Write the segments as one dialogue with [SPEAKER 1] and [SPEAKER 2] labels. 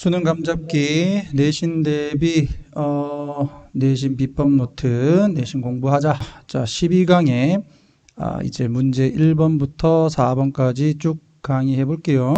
[SPEAKER 1] 수능 감잡기 내신 대비 내신 비법 노트 내신 공부하자. 자, 12강에 이제 문제 1번부터 4번까지 쭉 강의해 볼게요.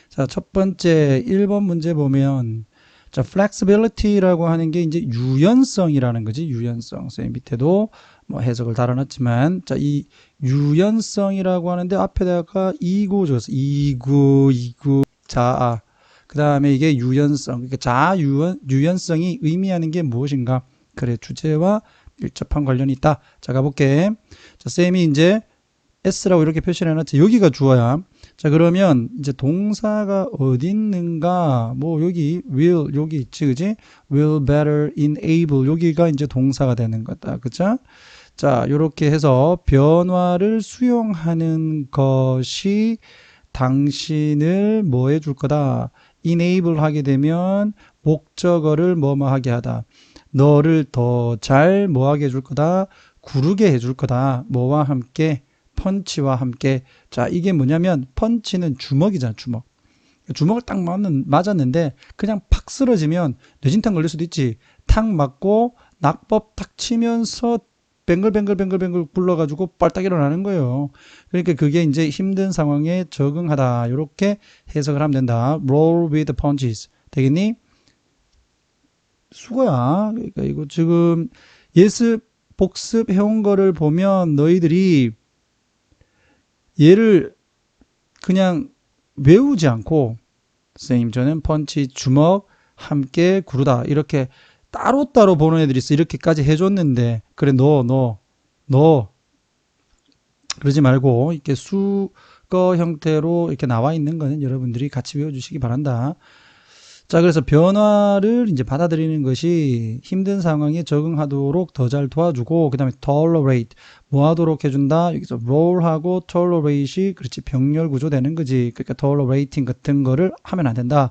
[SPEAKER 1] 자, 첫 번째 1번 문제 보면 자, flexibility라고 하는 게 이제 유연성이라는 거지. 유연성. 선생님 밑에도 뭐 해석을 달아놨지만 자, 이 유연성이라고 하는데 앞에다가 이구 줬어. 이구. 자, 그 다음에 이게 유연성, 그러니까 유연성이 의미하는 게 무엇인가? 그래, 주제와 밀접한 관련이 있다. 자, 가볼게. 자, 쌤이 이제 S라고 이렇게 표시를 해놨지. 여기가 주어야. 자, 그러면 이제 동사가 어디 있는가? 뭐, 여기, will, 여기 있지, 그지? will better enable. 여기가 이제 동사가 되는 거다. 그죠? 자, 요렇게 해서 변화를 수용하는 것이 당신을 뭐 해줄 거다? enable 하게 되면 목적어를 뭐뭐 하게 하다. 너를 더 잘 뭐 하게 해줄 거다? 구르게 해줄 거다. 뭐와 함께? 펀치와 함께. 자, 이게 뭐냐면 펀치는 주먹이잖아, 주먹. 주먹을 딱 맞았는데 그냥 팍 쓰러지면 뇌진탕 걸릴 수도 있지. 탁 맞고 낙법 탁 치면서 뱅글뱅글 굴러가지고 빨딱 일어나는 거예요. 그러니까 그게 이제 힘든 상황에 적응하다. 이렇게 해석을 하면 된다. Roll with punches. 되겠니? 수고야. 그러니까 이거 지금 예습 복습 해온 거를 보면 너희들이 얘를 그냥 외우지 않고 선생님 저는 펀치 주먹 함께 구르다 이렇게 따로따로 보는 애들이 있어. 이렇게까지 해줬는데 그래 너 그러지 말고 이렇게 수거 형태로 이렇게 나와 있는 거는 여러분들이 같이 외워주시기 바란다. 자, 그래서 변화를 이제 받아들이는 것이 힘든 상황에 적응하도록 더 잘 도와주고, 그 다음에 tolerate, 뭐 하도록 해준다? 여기서 roll하고 tolerate이, 그렇지, 병렬 구조 되는 거지. 그러니까 tolerating 같은 거를 하면 안 된다.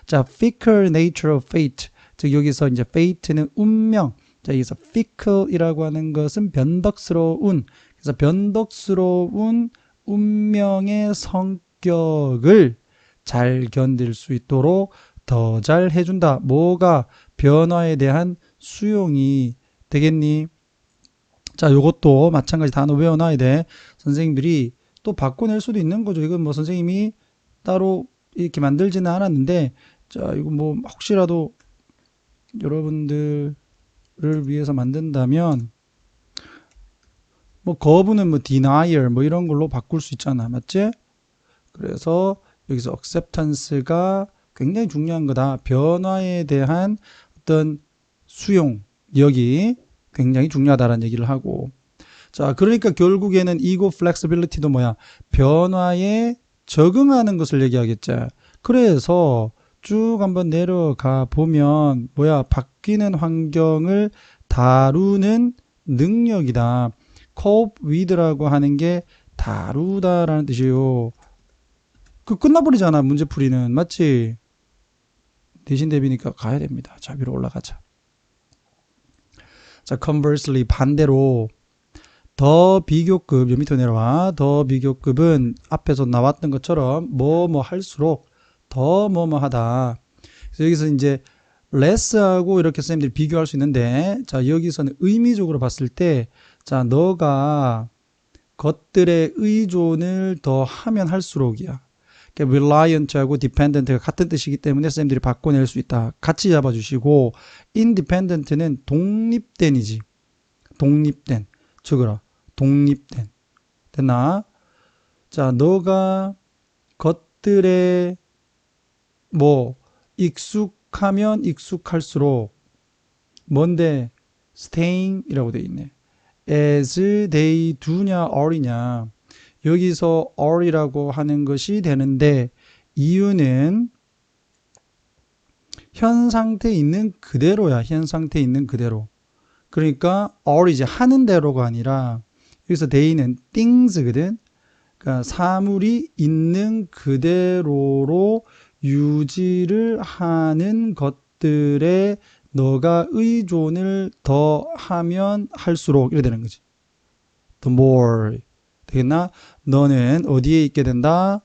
[SPEAKER 1] 자, fickle nature of fate. 즉, 여기서 이제 fate는 운명. 자, 여기서 fickle이라고 하는 것은 변덕스러운. 그래서 변덕스러운 운명의 성격을 잘 견딜 수 있도록 더 잘 해준다. 뭐가 변화에 대한 수용이 되겠니? 자, 요것도 마찬가지 단어 외워놔야 돼. 선생님들이 또 바꿔낼 수도 있는 거죠. 이건 뭐 선생님이 따로 이렇게 만들지는 않았는데, 자, 이거 뭐 혹시라도 여러분들을 위해서 만든다면, 뭐 거부는 뭐 denial 뭐 이런 걸로 바꿀 수 있잖아. 맞지? 그래서 여기서 acceptance가 굉장히 중요한 거다. 변화에 대한 어떤 수용, 여기 굉장히 중요하다라는 얘기를 하고. 자, 그러니까 결국에는 이거 flexibility도 뭐야? 변화에 적응하는 것을 얘기하겠죠. 그래서 쭉 한번 내려가 보면 뭐야? 바뀌는 환경을 다루는 능력이다. cope with라고 하는 게 다루다라는 뜻이에요. 그 끝나버리잖아, 문제풀이는. 맞지? 대신 대비니까 가야 됩니다. 자, 위로 올라가자. 자, conversely, 반대로 더 비교급, 요 밑으로 내려와. 더 비교급은 앞에서 나왔던 것처럼 뭐뭐 할수록 더 뭐뭐 하다. 그래서 여기서 이제 less하고 이렇게 선생님들이 비교할 수 있는데, 자, 여기서는 의미적으로 봤을 때, 자, 너가 것들의 의존을 더 하면 할수록이야. reliant하고 dependent가 같은 뜻이기 때문에 선생님들이 바꿔낼 수 있다. 같이 잡아주시고 independent는 독립된이지. 독립된. 적어라. 독립된. 됐나? 자, 너가 것들에 뭐 익숙하면 익숙할수록 뭔데 staying이라고 돼 있네. as they do냐 are냐. 여기서 are이라고 하는 것이 되는데 이유는 현 상태에 있는 그대로야. 현 상태에 있는 그대로. 그러니까 are 이제 하는 대로가 아니라 여기서 they는 things거든. 그러니까 사물이 있는 그대로로 유지를 하는 것들에 너가 의존을 더 하면 할수록 이렇게 되는 거지. The more 되겠나? 너는 어디에 있게 된다?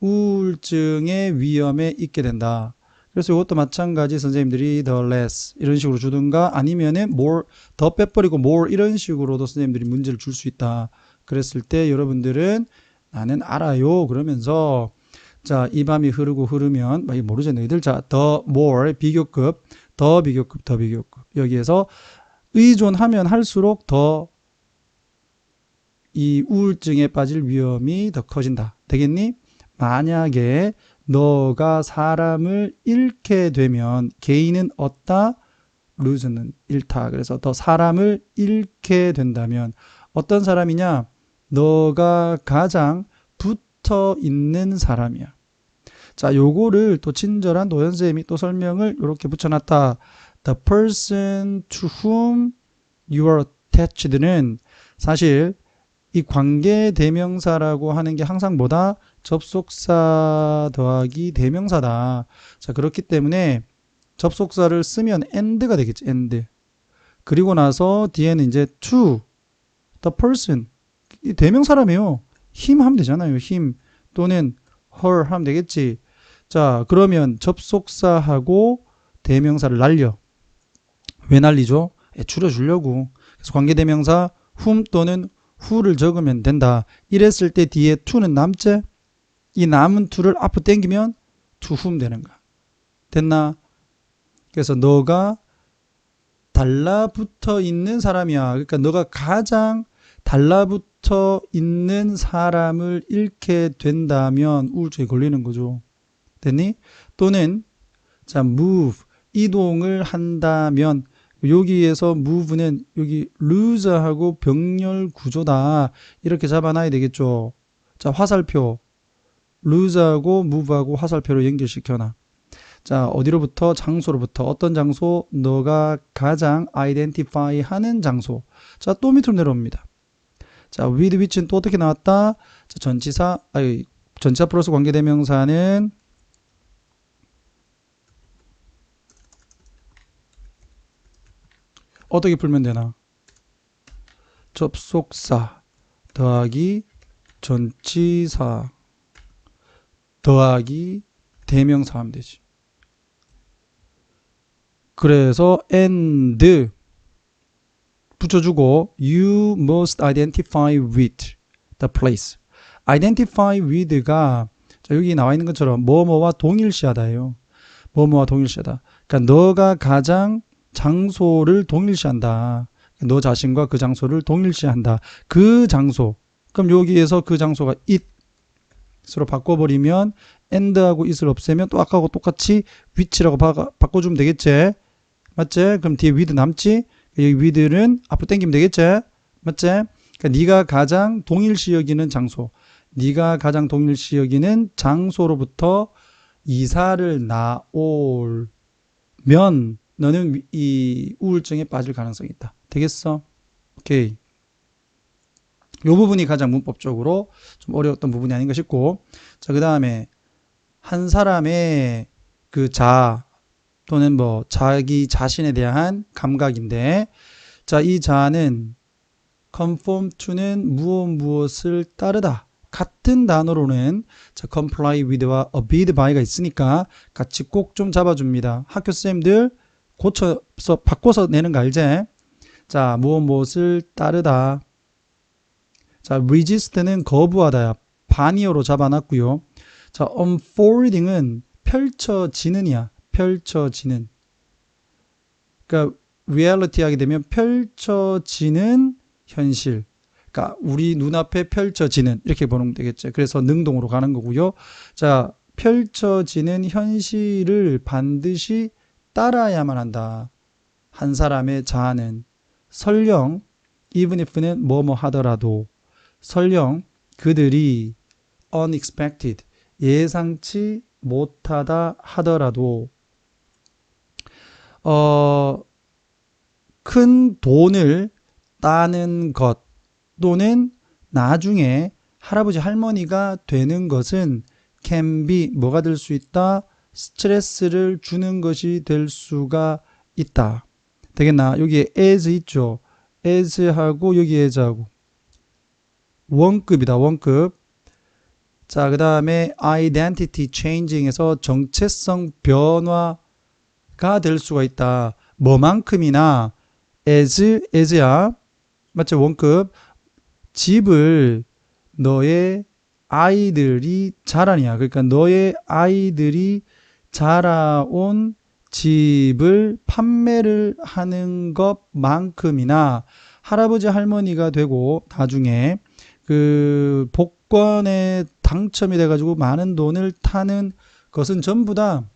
[SPEAKER 1] 우울증의 위험에 있게 된다. 그래서 이것도 마찬가지 선생님들이 the less 이런 식으로 주든가 아니면은 more 더 빼버리고 more 이런 식으로도 선생님들이 문제를 줄 수 있다. 그랬을 때 여러분들은 나는 알아요 그러면서 자, 이 밤이 흐르면 모르죠 너희들. 자, the more 비교급 더 비교급 여기에서 의존하면 할수록 더 이 우울증에 빠질 위험이 더 커진다. 되겠니? 만약에 너가 사람을 잃게 되면 개인은 얻다, lose는 잃다. 그래서 더 사람을 잃게 된다면 어떤 사람이냐? 너가 가장 붙어 있는 사람이야. 자, 요거를 또 친절한 노현쌤이 또 설명을 이렇게 붙여놨다. The person to whom you are attached는 사실 이 관계 대명사라고 하는 게 항상 뭐다? 접속사 더하기 대명사다. 자, 그렇기 때문에 접속사를 쓰면 and가 되겠지, and. 그리고 나서 뒤에는 이제 to, the person. 이 대명사라며요. him 하면 되잖아요, him. 또는 her 하면 되겠지. 자, 그러면 접속사하고 대명사를 날려. 왜 날리죠? 줄여주려고. 그래서 관계대명사 whom 또는 who를 적으면 된다. 이랬을 때 뒤에 to는 남지? 이 남은 to를 앞으로 당기면 to whom 되는 거야. 됐나? 그래서 너가 달라붙어 있는 사람이야. 그러니까 너가 가장 달라붙어 있는 사람을 잃게 된다면 우울증에 걸리는 거죠. 됐니? 또는 자, move 이동을 한다면 여기에서 move는 여기 lose하고 병렬 구조다. 이렇게 잡아놔야 되겠죠. 자, 화살표 lose하고 move하고 화살표로 연결시켜놔. 자, 어디로부터? 장소로부터. 어떤 장소? 너가 가장 identify 하는 장소. 자, 또 밑으로 내려옵니다. 자, with which는 또 어떻게 나왔다? 자, 전치사 플러스 관계대명사는 어떻게 풀면 되나? 접속사 더하기 전치사 더하기 대명사 하면 되지. 그래서 and 붙여주고 you must identify with the place. identify with가 자, 여기 나와 있는 것처럼 뭐뭐와 동일시하다예요. 뭐뭐와 동일시하다. 그러니까 너가 가장 장소를 동일시한다. 너 자신과 그 장소를 동일시한다. 그 장소. 그럼 여기에서 그 장소가 it으로 바꿔버리면 and하고 it을 없애면 또 아까하고 똑같이 which라고 바꿔주면 되겠지? 맞지? 그럼 뒤에 with 남지? 여기 with는 앞으로 당기면 되겠지? 맞지? 그러니까 네가 가장 동일시 여기는 장소. 네가 가장 동일시 여기는 장소로부터 이사를 나올면 너는 이 우울증에 빠질 가능성이 있다. 되겠어? 오케이. 요 부분이 가장 문법적으로 좀 어려웠던 부분이 아닌가 싶고, 자, 그 다음에 한 사람의 그 또는 뭐 자기 자신에 대한 감각인데, 자, 이 자는 conform to는 무엇을 따르다. 같은 단어로는 자, comply with와 abide by가 있으니까 같이 꼭 좀 잡아줍니다. 학교 쌤들 고쳐서 바꿔서 내는 거 알지? 자, 무엇을 따르다. 자, resist는 거부하다야. 반이어로 잡아놨고요. 자, unfolding은 펼쳐지는이야. 펼쳐지는. 그러니까 reality 하게 되면 펼쳐지는 현실. 그러니까 우리 눈앞에 펼쳐지는 이렇게 보면 되겠죠. 그래서 능동으로 가는 거고요. 자, 펼쳐지는 현실을 반드시 따라야만 한다. 한 사람의 자아는 설령 even if는 뭐뭐 하더라도 설령 그들이 unexpected 예상치 못하다 하더라도 큰 돈을 따는 것 또는 나중에 할아버지 할머니가 되는 것은 can be 뭐가 될 수 있다? 스트레스를 주는 것이 될 수가 있다. 되겠나? 여기에 as 있죠. as하고 여기 as하고 원급이다. 원급. 자, 그 다음에 identity changing에서 정체성 변화가 될 수가 있다. 뭐만큼이나 as야. 맞죠? 원급. 집을 너의 아이들이 자라냐. 그러니까 너의 아이들이 자라온 집을 판매를 하는 것만큼이나 할아버지 할머니가 되고 나중에 그 복권에 당첨이 돼가지고 많은 돈을 타는 것은 전부 다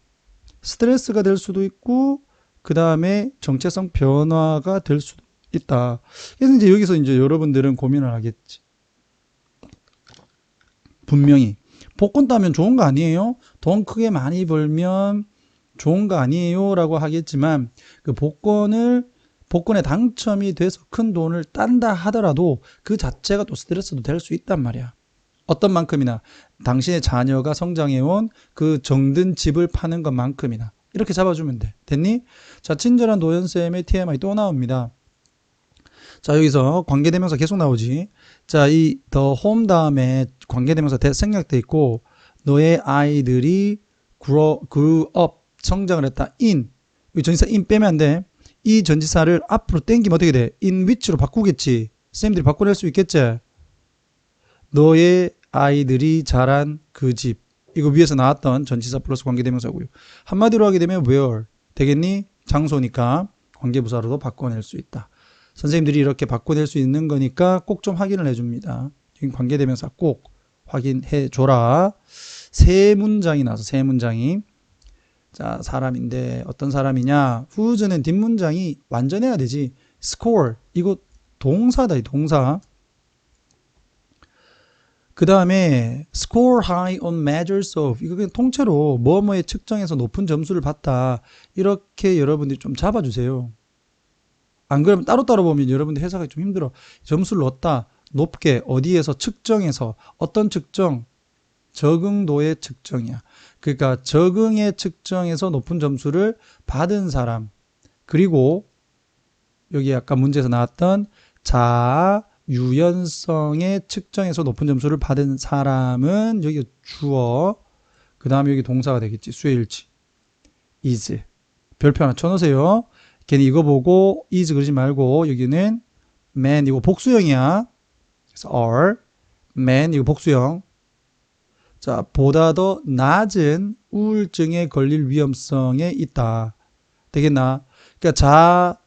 [SPEAKER 1] 스트레스가 될 수도 있고 그 다음에 정체성 변화가 될 수도 있다. 그래서 이제 여기서 이제 여러분들은 고민을 하겠지. 분명히 복권 따면 좋은 거 아니에요? 돈 크게 많이 벌면 좋은 거 아니에요? 라고 하겠지만 그 복권에 당첨이 돼서 큰 돈을 딴다 하더라도 그 자체가 또 스트레스도 될 수 있단 말이야. 어떤 만큼이나 당신의 자녀가 성장해온 그 정든 집을 파는 것만큼이나 이렇게 잡아주면 돼. 됐니? 자, 친절한 노현쌤의 TMI 또 나옵니다. 자, 여기서 관계대명사 계속 나오지. 자, 이 the home 다음에 관계대명사 생략돼 있고 너의 아이들이 grew up 성장을 했다. in 이 전치사 in 빼면 안 돼. 이 전치사를 앞으로 땡기면 어떻게 돼? in which로 바꾸겠지. 쌤들이 바꿔낼 수 있겠지. 너의 아이들이 자란 그 집. 이거 위에서 나왔던 전치사 플러스 관계대명사고요. 한마디로 하게 되면 where 되겠니? 장소니까 관계부사로도 바꿔낼 수 있다. 선생님들이 이렇게 바꿔낼 수 있는 거니까 꼭 좀 확인을 해줍니다. 관계대명사 꼭 확인해줘라. 세 문장이 나와서 세 문장이. 자, 사람인데 어떤 사람이냐. who's는 뒷문장이 완전해야 되지. score 이거 동사다. 이 동사. 그 다음에 score high on measures of 이거 그냥 통째로 뭐뭐에 측정해서 높은 점수를 받다. 이렇게 여러분들이 좀 잡아주세요. 안 그러면 따로따로 보면 여러분들 해석하기 좀 힘들어. 점수를 얻다. 높게 어디에서 측정해서 어떤 측정? 적응도의 측정이야. 그러니까 적응의 측정에서 높은 점수를 받은 사람. 그리고 여기 아까 문제에서 나왔던 자아 유연성의 측정에서 높은 점수를 받은 사람은 여기 주어. 그 다음에 여기 동사가 되겠지. 수일치. is. 별표 하나 쳐놓으세요. 괜히 이거 보고 is 그러지 말고 여기는 man 이거 복수형이야. 그래서 are man 이거 복수형. 자, 보다 더 낮은 우울증에 걸릴 위험성에 있다. 되겠나? 그러니까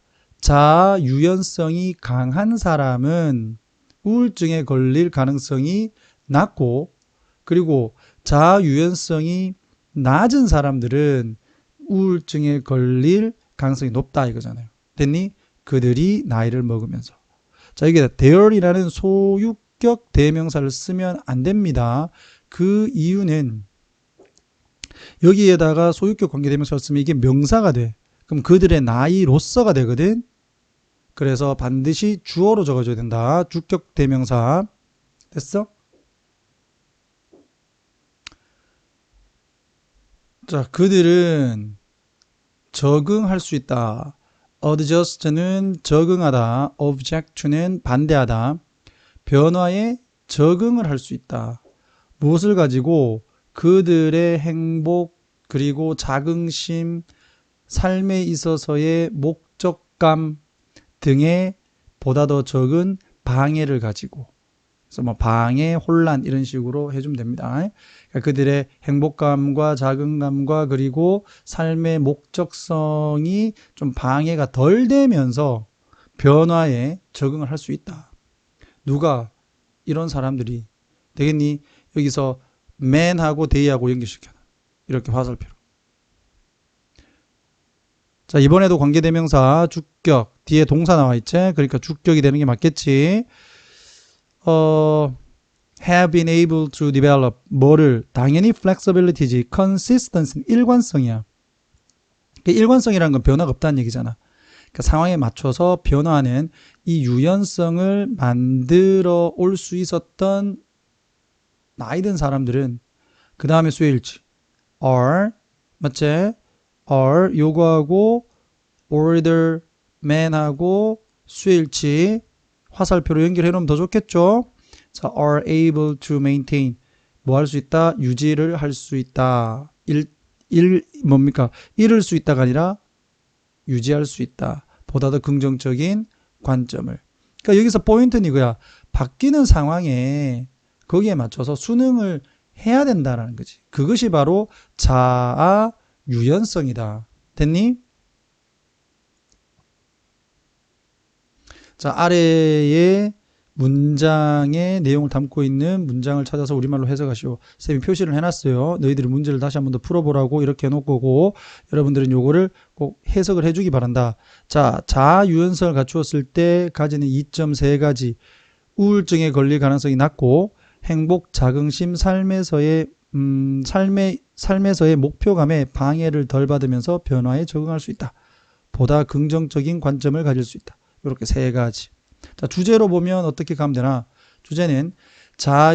[SPEAKER 1] 자아 유연성이 강한 사람은 우울증에 걸릴 가능성이 낮고 그리고 자아 유연성이 낮은 사람들은 우울증에 걸릴 가능성이 높다 이거잖아요. 됐니? 그들이 나이를 먹으면서. 자, 이게 there이라는 소유격 대명사를 쓰면 안 됩니다. 그 이유는 여기에다가 소유격 관계대명사를 쓰면 이게 명사가 돼. 그럼 그들의 나이로서가 되거든. 그래서 반드시 주어로 적어줘야 된다. 주격 대명사. 됐어? 자, 그들은 적응할 수 있다. adjust는 적응하다. object to는 반대하다. 변화에 적응을 할 수 있다. 무엇을 가지고? 그들의 행복 그리고 자긍심, 삶에 있어서의 목적감 등에 보다 더 적은 방해를 가지고. 그래서 뭐 방해, 혼란 이런 식으로 해주면 됩니다. 그러니까 그들의 행복감과 자긍감과 그리고 삶의 목적성이 좀 방해가 덜 되면서 변화에 적응을 할 수 있다. 누가? 이런 사람들이. 되겠니? 여기서 man하고 day하고 연결시켜. 이렇게 화살표로. 자, 이번에도 관계대명사 주격 뒤에 동사 나와 있지? 그러니까 주격이 되는 게 맞겠지. have been able to develop 뭐를? 당연히 flexibility지. consistency 일관성이야. 일관성이라는 건 변화가 없다는 얘기잖아. 그러니까 상황에 맞춰서 변화하는 이 유연성을 만들어 올 수 있었던 나이 든 사람들은 그 다음에 수요일치 are 맞지? are 요거하고 older man하고 수요일치 화살표로 연결해 놓으면 더 좋겠죠? 자, are able to maintain 뭐 할 수 있다? 유지를 할 수 있다. 뭡니까? 잃을 수 있다가 아니라 유지할 수 있다. 보다 더 긍정적인 관점을. 그러니까 여기서 포인트는 이거야. 바뀌는 상황에 거기에 맞춰서 순응을 해야 된다라는 거지. 그것이 바로 자아 유연성이다. 됐니? 자, 아래에 문장의 내용을 담고 있는 문장을 찾아서 우리말로 해석하시오. 쌤이 표시를 해놨어요. 너희들이 문제를 다시 한 번 더 풀어보라고 이렇게 해놓고 여러분들은 요거를 꼭 해석을 해주기 바란다. 자, 자아 유연성을 갖추었을 때 가지는 이점 세 가지. 우울증에 걸릴 가능성이 낮고 행복, 자긍심, 삶에서의 목표감에 방해를 덜 받으면서 변화에 적응할 수 있다. 보다 긍정적인 관점을 가질 수 있다. 이렇게 세 가지. 자, 주제로 보면 어떻게 가면 되나? 주제는 자아.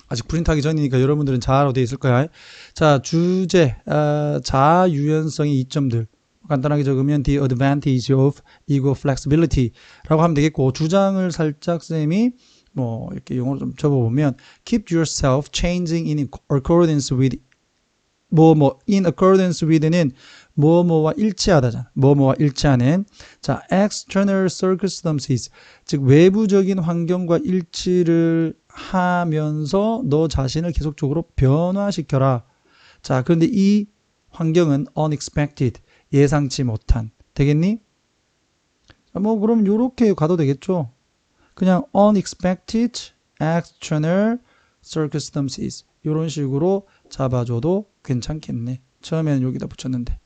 [SPEAKER 1] 아직 프린트하기 전이니까 여러분들은 자아로 되어 있을 거야. 자, 주제, 자아 유연성의 이점들. 간단하게 적으면 the advantage of ego flexibility라고 하면 되겠고, 주장을 살짝 쌤이 뭐 이렇게 용어로 좀 접어보면 keep yourself changing in accordance with in accordance with는 뭐뭐와 일치하다잖아. 뭐뭐와 일치하는. 자, external circumstances, 즉 외부적인 환경과 일치를 하면서 너 자신을 계속적으로 변화시켜라. 자, 그런데 이 환경은 unexpected, 예상치 못한. 되겠니? 뭐 그럼 요렇게 가도 되겠죠. 그냥 unexpected external circumstances 이런 식으로 잡아줘도 괜찮겠네. 처음에는 여기다 붙였는데.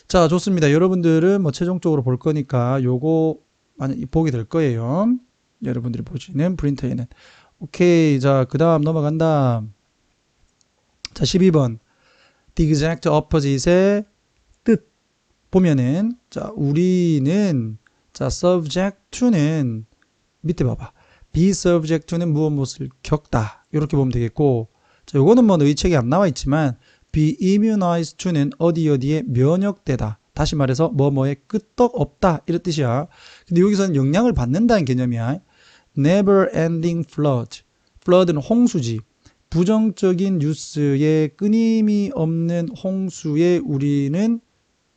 [SPEAKER 1] 자, 좋습니다. 여러분들은 뭐 최종적으로 볼 거니까 요거 보게 될 거예요. 여러분들이 보시는 프린터에는. 오케이. 자, 그 다음 넘어간다. 자, 12번. The exact opposite의 뜻 보면은, 자, 우리는, 자, subject to는 밑에 봐봐. be subject to는 무엇을 겪다. 이렇게 보면 되겠고, 자, 요거는 뭐 너희 책에 안 나와 있지만 be immunized to는 어디에 면역되다. 다시 말해서 뭐뭐에 끄떡 없다. 이런 뜻이야. 근데 여기서는 영향을 받는다는 개념이야. never ending flood. flood는 홍수지. 부정적인 뉴스에 끊임이 없는 홍수에 우리는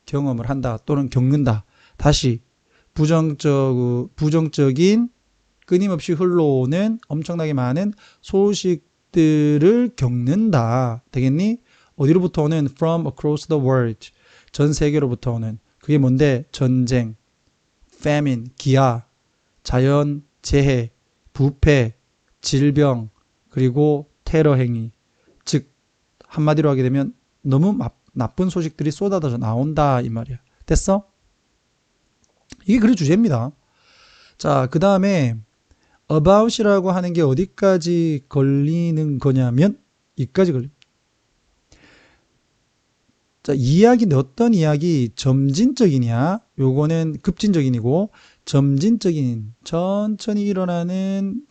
[SPEAKER 1] 경험을 한다. 또는 겪는다. 다시 부정적인 끊임없이 흘러오는 엄청나게 많은 소식들을 겪는다. 되겠니? 어디로부터 오는? From across the world. 전 세계로부터 오는. 그게 뭔데? 전쟁, famine, 기아, 자연 재해, 부패, 질병, 그리고 테러 행위. 즉 한마디로 하게 되면 너무 나쁜 소식들이 쏟아져 나온다 이 말이야. 됐어? 이게 그래 주제입니다. 자, 그 다음에 about이라고 하는 게 어디까지 걸리는 거냐면 이까지 걸립니다. 자, 이야기인데 어떤 이야기? 점진적이냐? 요거는 급진적인이고, 점진적인, 천천히 일어나는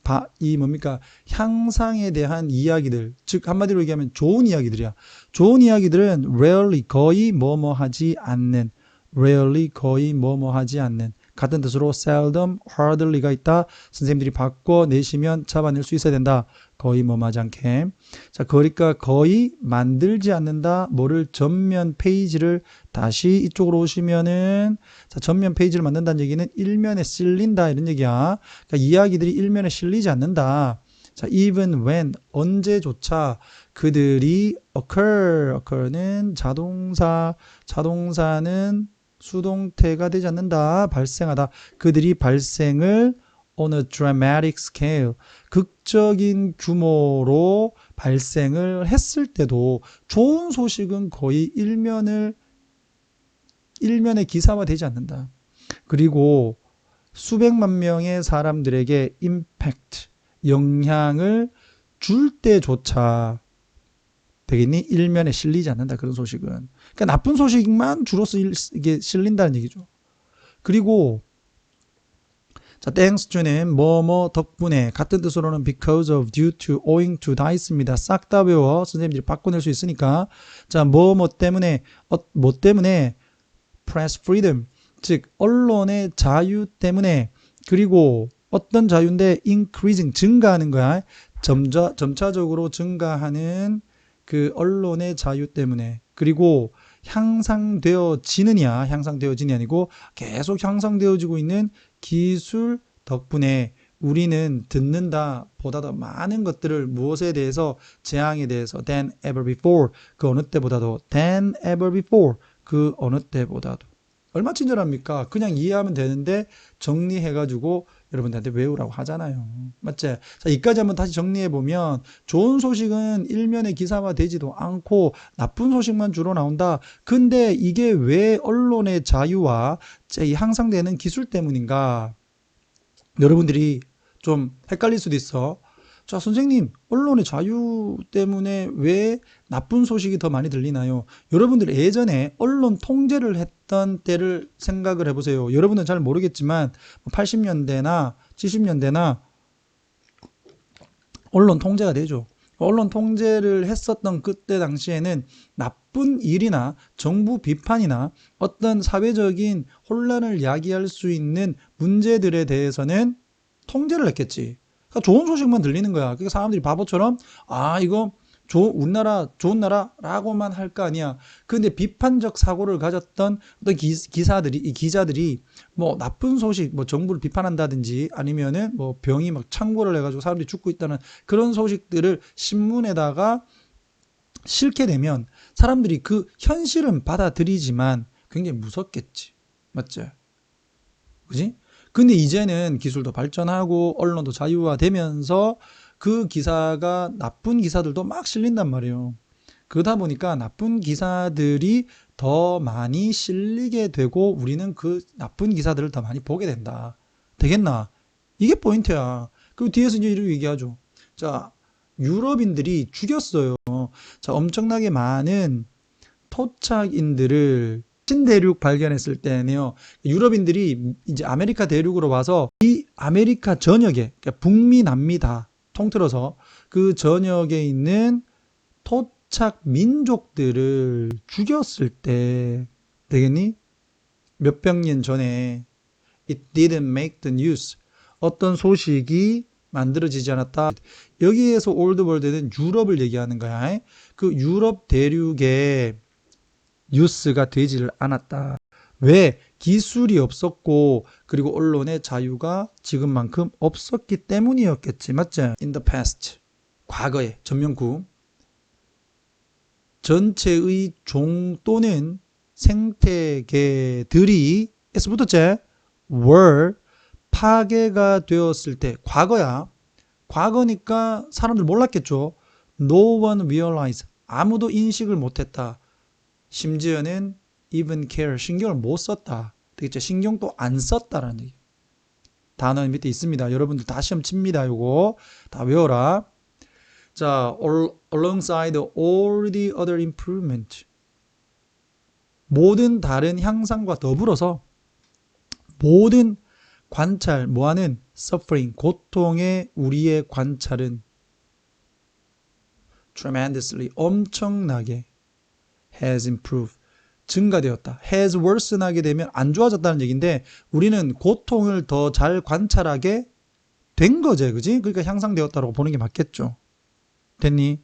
[SPEAKER 1] 향상에 대한 이야기들. 즉 한마디로 얘기하면 좋은 이야기들이야. 좋은 이야기들은 rarely, 거의 뭐뭐하지 않는, rarely, 거의 뭐뭐하지 않는. 같은 뜻으로 seldom, hardly가 있다. 선생님들이 바꿔내시면 잡아낼 수 있어야 된다. 거의 뭐하지 않게. 자, 그러니까 거의 만들지 않는다. 뭐를 전면 페이지를 다시 이쪽으로 오시면은, 자, 전면 페이지를 만든다는 얘기는 일면에 실린다 이런 얘기야. 그러니까 이야기들이 일면에 실리지 않는다. 자, even when, 언제조차 그들이 occur는 자동사는 수동태가 되지 않는다. 발생하다. 그들이 발생을 on a dramatic scale, 극적인 규모로 발생을 했을 때도 좋은 소식은 거의 일면의 기사화되지 않는다. 그리고 수백만 명의 사람들에게 impact, 영향을 줄 때조차 되겠니? 일면에 실리지 않는다. 그런 소식은. 그러니까 나쁜 소식만 주로서 이게 실린다는 얘기죠. 그리고 자, thanks to는 뭐뭐 덕분에, 같은 뜻으로는 because of, due to, owing to 다 있습니다. 싹 다 외워. 선생님들이 바꿔낼 수 있으니까. 자, 뭐 때문에 press freedom, 즉 언론의 자유 때문에 그리고 어떤 자유인데 increasing 증가하는 거야. 점차적으로 증가하는 그 언론의 자유 때문에. 그리고 향상되어지니 아니고 계속 향상되어지고 있는 기술 덕분에 우리는 듣는다 보다 더 많은 것들을 무엇에 대해서 재앙에 대해서 than ever before 그 어느 때보다도 than ever before 그 어느 때보다도 얼마 친절합니까? 그냥 이해하면 되는데 정리해가지고 여러분들한테 외우라고 하잖아요. 맞지? 자, 이까지 한번 다시 정리해보면 좋은 소식은 일면의 기사화 되지도 않고 나쁜 소식만 주로 나온다. 근데 이게 왜 언론의 자유와 향상되는 기술 때문인가? 여러분들이 좀 헷갈릴 수도 있어. 자, 선생님, 언론의 자유 때문에 왜 나쁜 소식이 더 많이 들리나요? 여러분들 예전에 언론 통제를 했던 때를 생각을 해보세요. 여러분은 잘 모르겠지만 80년대나 70년대나 언론 통제가 되죠. 언론 통제를 했었던 그때 당시에는 나쁜 일이나 정부 비판이나 어떤 사회적인 혼란을 야기할 수 있는 문제들에 대해서는 통제를 했겠지. 그러니까 좋은 소식만 들리는 거야. 그러니까 사람들이 바보처럼 이거 우리나라 좋은 나라라고만 할 거 아니야. 근데 비판적 사고를 가졌던 어떤 기자들이 뭐 나쁜 소식, 뭐 정부를 비판한다든지 아니면은 뭐 병이 막 창궐을 해가지고 사람들이 죽고 있다는 그런 소식들을 신문에다가 실게 되면 사람들이 그 현실은 받아들이지만 굉장히 무섭겠지. 맞지? 그지? 근데 이제는 기술도 발전하고 언론도 자유화되면서 그 기사가 나쁜 기사들도 막 실린단 말이에요. 그러다 보니까 나쁜 기사들이 더 많이 실리게 되고 우리는 그 나쁜 기사들을 더 많이 보게 된다. 되겠나? 이게 포인트야. 그리고 뒤에서 이제 이렇게 얘기하죠. 자, 유럽인들이 죽였어요. 자, 엄청나게 많은 토착인들을 신대륙 발견했을 때는요, 유럽인들이 이제 아메리카 대륙으로 와서 이 아메리카 전역에, 그러니까 북미, 남미 다 통틀어서 그 전역에 있는 토착 민족들을 죽였을 때, 되겠니? 몇백 년 전에 it didn't make the news. 어떤 소식이 만들어지지 않았다. 여기에서 올드월드는 유럽을 얘기하는 거야. 그 유럽 대륙에 뉴스가 되지를 않았다. 왜? 기술이 없었고 그리고 언론의 자유가 지금만큼 없었기 때문이었겠지. 맞지? In the past. 과거에 전면구 전체의 종 또는 생태계들이 에서 붙었지? were 파괴가 되었을 때 과거야. 과거니까 사람들 몰랐겠죠. No one realized. 아무도 인식을 못했다. 심지어는 even care, 신경을 못 썼다. 되겠죠? 신경도 안 썼다라는 얘기. 단어는 밑에 있습니다. 여러분들 다 시험 칩니다. 요거 다 외워라. 자, alongside all the other improvement. 모든 다른 향상과 더불어서 모든 관찰, 뭐하는 suffering, 고통의 우리의 관찰은 tremendously, 엄청나게 has improved, 증가되었다. has worsen하게 되면 안 좋아졌다는 얘기인데 우리는 고통을 더 잘 관찰하게 된 거지, 그지? 그러니까 향상되었다고 보는 게 맞겠죠. 됐니?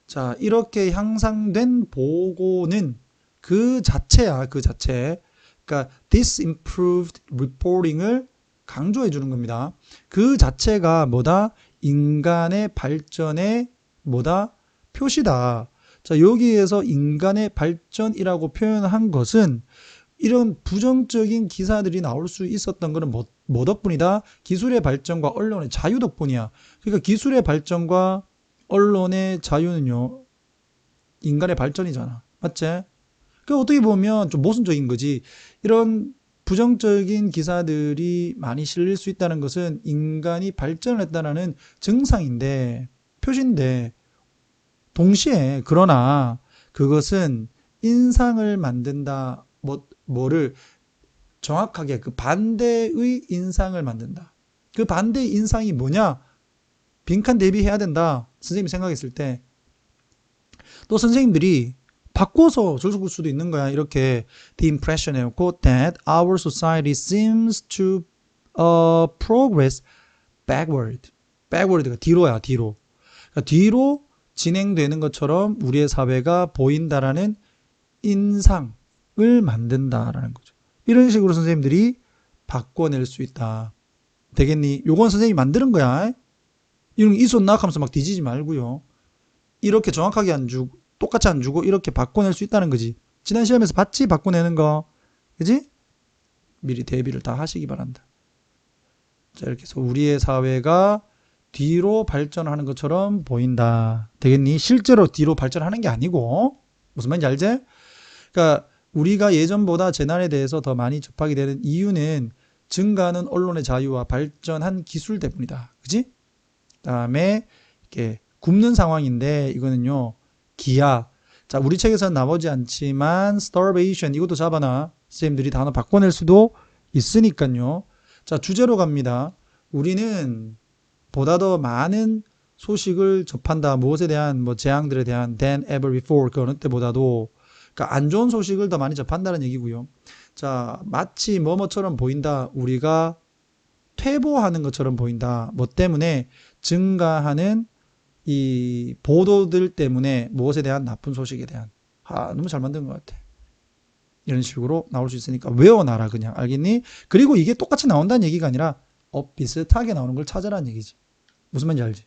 [SPEAKER 1] 자, 이렇게 향상된 보고는 그 자체야, 그 자체. 그러니까 this improved reporting을 강조해 주는 겁니다. 그 자체가 뭐다? 인간의 발전의 뭐다? 표시다. 자, 여기에서 인간의 발전이라고 표현한 것은 이런 부정적인 기사들이 나올 수 있었던 것은 뭐 덕분이다? 기술의 발전과 언론의 자유 덕분이야. 그러니까 기술의 발전과 언론의 자유는요, 인간의 발전이잖아. 맞지? 그 어떻게 보면 좀 모순적인 거지. 이런 부정적인 기사들이 많이 실릴 수 있다는 것은 인간이 발전을 했다는 증상인데, 표시인데, 동시에 그러나 그것은 인상을 만든다. 뭐를 정확하게 그 반대의 인상을 만든다. 그 반대의 인상이 뭐냐? 빈칸 대비해야 된다. 선생님이 생각했을 때. 또 선생님들이 바꿔서 줄 수도 있는 거야. 이렇게 the impression that our society seems to progress backward. backward가 뒤로야, 뒤로. 그러니까 뒤로 진행되는 것처럼 우리의 사회가 보인다라는 인상을 만든다라는 거죠. 이런 식으로 선생님들이 바꿔낼 수 있다. 되겠니? 요건 선생님이 만드는 거야. 이런 게 있었나? 하면서 막 뒤지지 말고요. 이렇게 정확하게 안 주고, 똑같이 안 주고, 이렇게 바꿔낼 수 있다는 거지. 지난 시험에서 봤지? 바꿔내는 거. 그지? 미리 대비를 다 하시기 바란다. 자, 이렇게 해서 우리의 사회가 뒤로 발전하는 것처럼 보인다. 되겠니? 실제로 뒤로 발전하는 게 아니고, 무슨 말인지 알지? 그러니까 우리가 예전보다 재난에 대해서 더 많이 접하게 되는 이유는 증가하는 언론의 자유와 발전한 기술 때문이다. 그지? 그다음에 이렇게 굶는 상황인데 이거는요. 기아. 자, 우리 책에서는 나오지 않지만 starvation 이것도 잡아놔. 선생님들이 단어 바꿔낼 수도 있으니까요. 자, 주제로 갑니다. 우리는 보다 더 많은 소식을 접한다. 무엇에 대한 뭐 재앙들에 대한 than ever before 그 어느 때보다도 그러니까 안 좋은 소식을 더 많이 접한다는 얘기고요. 자, 마치 뭐뭐처럼 보인다. 우리가 퇴보하는 것처럼 보인다. 뭐 때문에 증가하는 이 보도들 때문에 무엇에 대한 나쁜 소식에 대한 너무 잘 만든 것 같아. 이런 식으로 나올 수 있으니까 외워놔라 그냥. 알겠니? 그리고 이게 똑같이 나온다는 얘기가 아니라 비슷하게 나오는 걸 찾아라는 얘기지. 무슨 말인지 알지?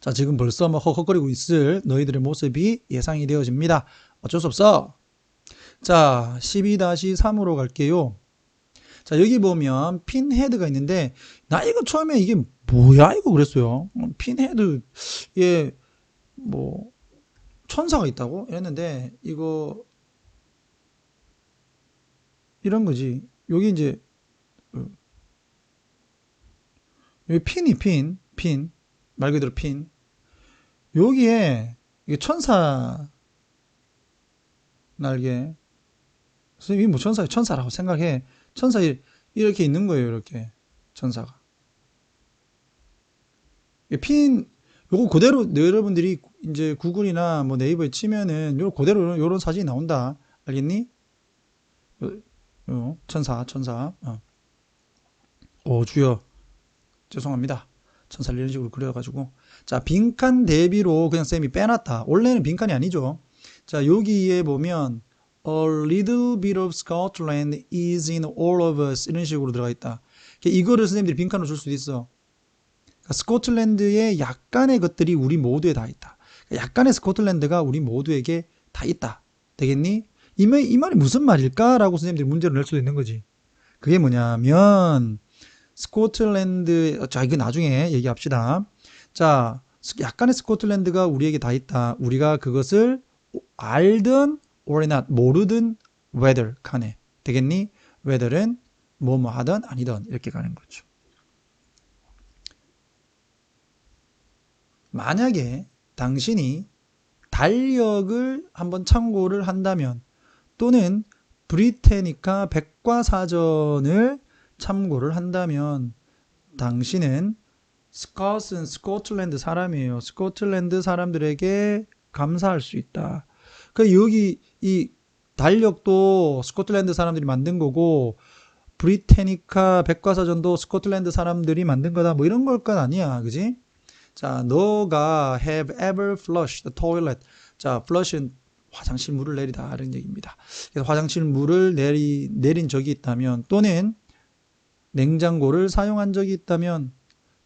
[SPEAKER 1] 자, 지금 벌써 뭐 헉헉거리고 있을 너희들의 모습이 예상이 되어집니다. 어쩔 수 없어. 자, 12-3으로 갈게요. 자, 여기 보면 핀헤드가 있는데 나 이거 처음에 이게 뭐야 이거 그랬어요. 핀헤드에 뭐 천사가 있다고 이랬는데 이거 이런 거지. 여기 이제 여기 핀 말 그대로 핀. 여기에 이게 천사 날개. 선생님이 뭐 천사라고 생각해. 천사 이렇게 있는 거예요. 이렇게 천사가. 요거 그대로 여러분들이 이제 구글이나 뭐 네이버에 치면은 요 그대로 요런 사진이 나온다. 알겠니? 천사. 주여. 죄송합니다. 천사를 이런 식으로 그려가지고. 자, 빈칸 대비로 그냥 쌤이 빼놨다. 원래는 빈칸이 아니죠. 자, 여기에 보면 A little bit of Scotland is in all of us 이런 식으로 들어가 있다. 이거를 선생님들이 빈칸으로 줄 수도 있어. 그러니까 스코틀랜드의 약간의 것들이 우리 모두에 다 있다. 그러니까 약간의 스코틀랜드가 우리 모두에게 다 있다. 되겠니? 이 말이 무슨 말일까라고 선생님들이 문제를 낼 수도 있는 거지. 그게 뭐냐면 스코틀랜드, 자, 이거 나중에 얘기합시다. 자, 약간의 스코틀랜드가 우리에게 다 있다. 우리가 그것을 알든 or not, 모르든 whether 간에. 되겠니? whether은 뭐뭐 하든 아니든 이렇게 가는 거죠. 만약에 당신이 달력을 한번 참고를 한다면 또는 브리테니카 백과사전을 참고를 한다면 당신은 스콧은 스코틀랜드 사람이에요. 스코틀랜드 사람들에게 감사할 수 있다. 그 여기 이 달력도 스코틀랜드 사람들이 만든 거고 브리테니카 백과사전도 스코틀랜드 사람들이 만든 거다. 뭐 이런 걸 건 아니야. 그지? 자, 너가 have ever flushed the toilet. 자, flush은 화장실 물을 내리다 이런 얘기입니다. 그래서 화장실 물을 내린 적이 있다면 또는 냉장고를 사용한 적이 있다면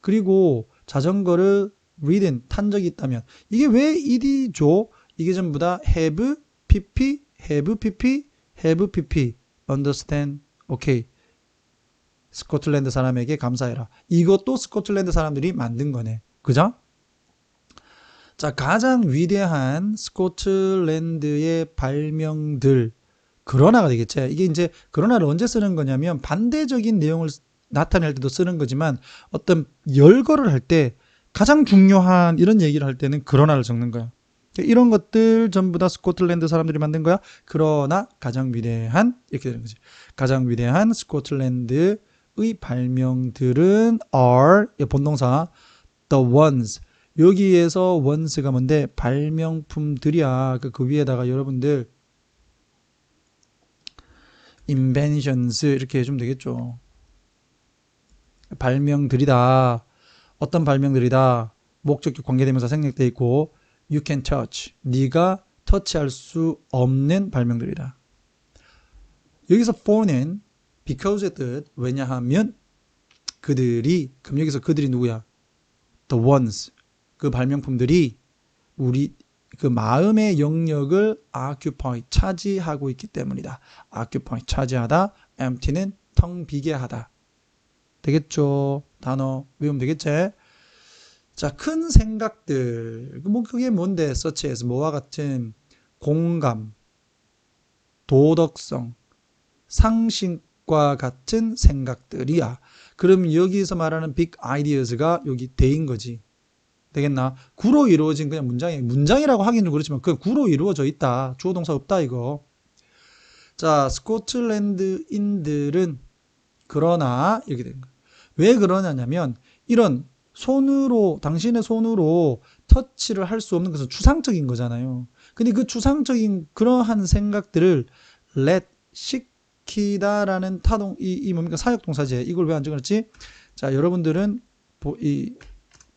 [SPEAKER 1] 그리고 자전거를 ridden 탄 적이 있다면 이게 왜 ed죠? 이게 전부 다 have pp understand okay 스코틀랜드 사람에게 감사해라. 이것도 스코틀랜드 사람들이 만든 거네. 그죠? 자, 가장 위대한 스코틀랜드의 발명들 그러나가 되겠죠. 이게 이제 그러나를 언제 쓰는 거냐면 반대적인 내용을 나타낼 때도 쓰는 거지만 어떤 열거를 할 때 가장 중요한 이런 얘기를 할 때는 그러나를 적는 거야. 이런 것들 전부 다 스코틀랜드 사람들이 만든 거야. 그러나 가장 위대한 이렇게 되는 거지. 가장 위대한 스코틀랜드의 발명들은 are 본동사 the ones 여기에서 ones가 뭔데 발명품들이야. 그 위에다가 여러분들 inventions 이렇게 해주면 되겠죠. 발명들이다. 어떤 발명들이다. 목적격 관계대명사 생략되어 있고 you can touch. 네가 터치할 수 없는 발명들이다. 여기서 for는 because의 뜻. 왜냐하면 그들이, 그럼 여기서 그들이 누구야? The ones. 그 발명품들이 우리 그 마음의 영역을 occupy, 차지하고 있기 때문이다. occupy, 차지하다. empty는 텅 비게 하다. 되겠죠? 단어 외우면 되겠지? 자, 큰 생각들. 뭐 그게 뭔데? such as 뭐와 같은 공감, 도덕성, 상식과 같은 생각들이야. 그럼 여기서 말하는 big ideas가 여기 대인 거지. 되겠나? 구로 이루어진 그냥 문장이라고 하기는 좀 그렇지만 그 구로 이루어져 있다. 주어 동사 없다 이거. 자, 스코틀랜드인들은 그러나 이렇게 된 거야. 왜 그러냐면 이런 손으로, 당신의 손으로 터치를 할 수 없는 것은 추상적인 거잖아요. 근데 그 추상적인 그러한 생각들을 let, 시키다라는 타동, 이 뭡니까? 사역동사제. 이걸 왜 안 적어놨지? 자, 여러분들은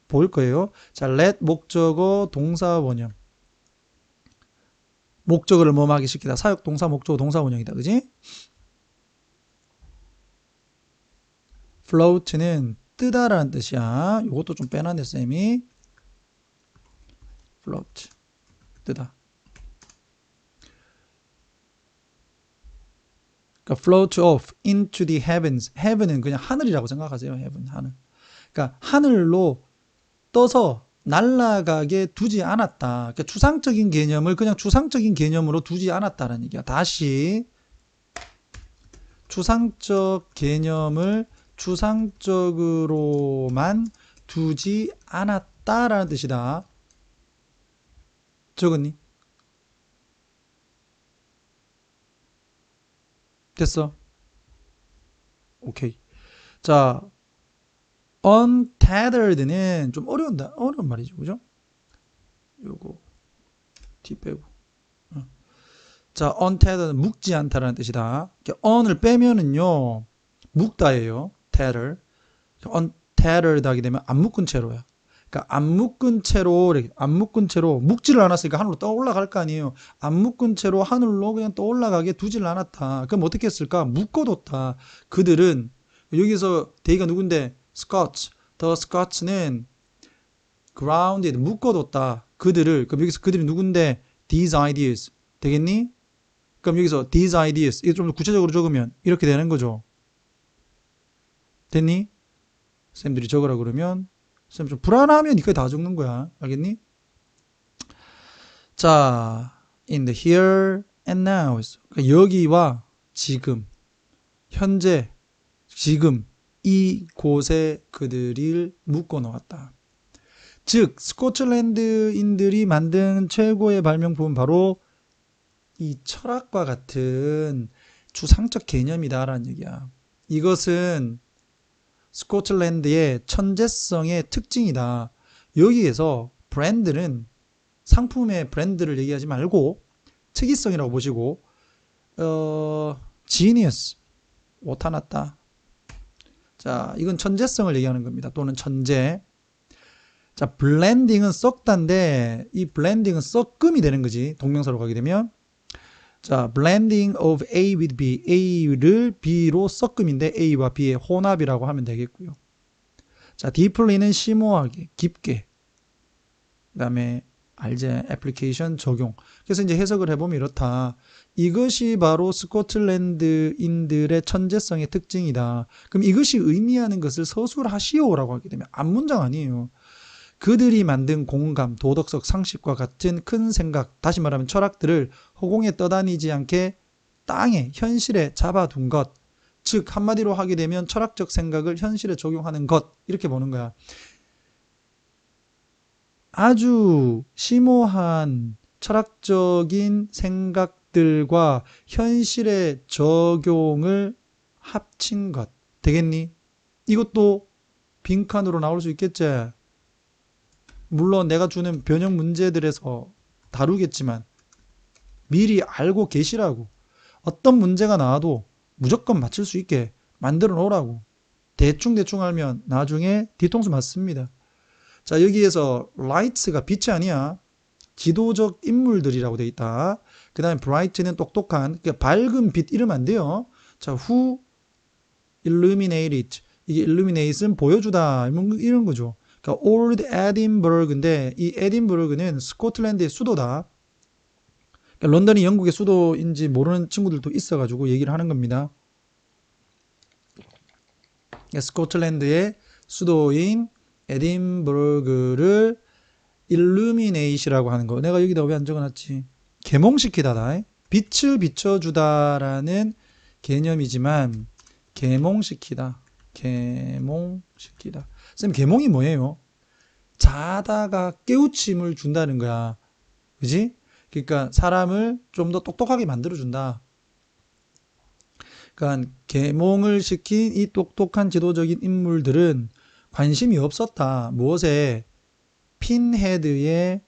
[SPEAKER 1] 보일 거예요. 자, let 목적어 동사 원형. 목적어를 뭐하기 시키다. 사역동사, 목적어, 동사 원형이다. 그지? float는 뜨다라는 뜻이야. 이것도 좀 빼놨네, 쌤이. float. 뜨다. 그러니까 float off into the heavens. heaven은 그냥 하늘이라고 생각하세요. heaven, 하늘. 그러니까 하늘로 떠서 날아가게 두지 않았다. 그러니까 추상적인 개념을 그냥 추상적인 개념으로 두지 않았다라는 얘기야. 다시 추상적 개념을 추상적으로만 두지 않았다라는 뜻이다. 적었니? 됐어? 오케이. 자, untethered는 좀 어려운 말이죠. 그죠? 요거 T 빼고. 자, untethered 묶지 않다라는 뜻이다. un을 빼면은요 묶다예요. tether. untethered 하게 되면 안 묶은 채로야. 그러니까 안 묶은 채로 묶지를 않았으니까 하늘로 떠올라갈 거 아니에요. 안 묶은 채로 하늘로 그냥 떠올라가게 두지를 않았다. 그럼 어떻게 했을까? 묶어뒀다. 그들은 여기서 대의가 누군데? Scots. The Scots는 grounded 묶어뒀다. 그들을. 그럼 여기서 그들이 누군데? These ideas. 되겠니? 그럼 여기서 these ideas 이거 좀 더 구체적으로 적으면 이렇게 되는 거죠. 됐니? 쌤들이 적으라 그러면 쌤 좀 불안하면 이거 다 적는 거야. 알겠니? 자, in the here and now. 그러니까 여기와 지금, 현재, 지금 이곳에 그들을 묶어 놓았다. 즉 스코틀랜드인들이 만든 최고의 발명품은 바로 이 철학과 같은 추상적 개념이다라는 얘기야. 이것은 스코틀랜드의 천재성의 특징이다. 여기에서 브랜드는 상품의 브랜드를 얘기하지 말고 특이성이라고 보시고 genius 오타났다. 자, 이건 천재성을 얘기하는 겁니다. 또는 천재. 자, 블렌딩은 썩다인데 이 블렌딩은 썩금이 되는 거지. 동명사로 가게 되면 자, blending of A with B. A를 B로 섞음인데 A와 B의 혼합이라고 하면 되겠고요. 자, deeply는 심오하게, 깊게. 그 다음에 알제, 애플리케이션, 적용. 그래서 이제 해석을 해보면 이렇다. 이것이 바로 스코틀랜드인들의 천재성의 특징이다. 그럼 이것이 의미하는 것을 서술하시오라고 하게 되면 앞문장 아니에요. 그들이 만든 공감, 도덕적 상식과 같은 큰 생각, 다시 말하면 철학들을 허공에 떠다니지 않게 땅에, 현실에 잡아둔 것. 즉 한마디로 하게 되면 철학적 생각을 현실에 적용하는 것. 이렇게 보는 거야. 아주 심오한 철학적인 생각들과 현실의 적용을 합친 것. 되겠니? 이것도 빈칸으로 나올 수 있겠지? 물론 내가 주는 변형 문제들에서 다루겠지만 미리 알고 계시라고. 어떤 문제가 나와도 무조건 맞출 수 있게 만들어 놓으라고. 대충 알면 나중에 뒤통수 맞습니다. 자, 여기에서 lights가 빛이 아니야. 지도적 인물들이라고 돼 있다. 그 다음에 bright는 똑똑한, 그러니까 밝은 빛 이러면 안 돼요. 자, who illuminated. 이게 illuminate은 보여주다. 이런 거죠. 그러니까 old Edinburgh인데 이 에딘버그는 스코틀랜드의 수도다. 그러니까 런던이 영국의 수도인지 모르는 친구들도 있어가지고 얘기를 하는 겁니다. 그러니까 스코틀랜드의 수도인 에딘버그를 illuminate이라고 하는 거. 내가 여기다 왜 안 적어놨지? 계몽시키다다. 빛을 비춰주다라는 개념이지만 계몽시키다. 계몽시키다. 쌤, 계몽이 뭐예요? 자다가 깨우침을 준다는 거야. 그지? 그러니까 사람을 좀 더 똑똑하게 만들어준다. 그러니까 계몽을 시킨 이 똑똑한 지도적인 인물들은 관심이 없었다. 무엇에? 핀헤드의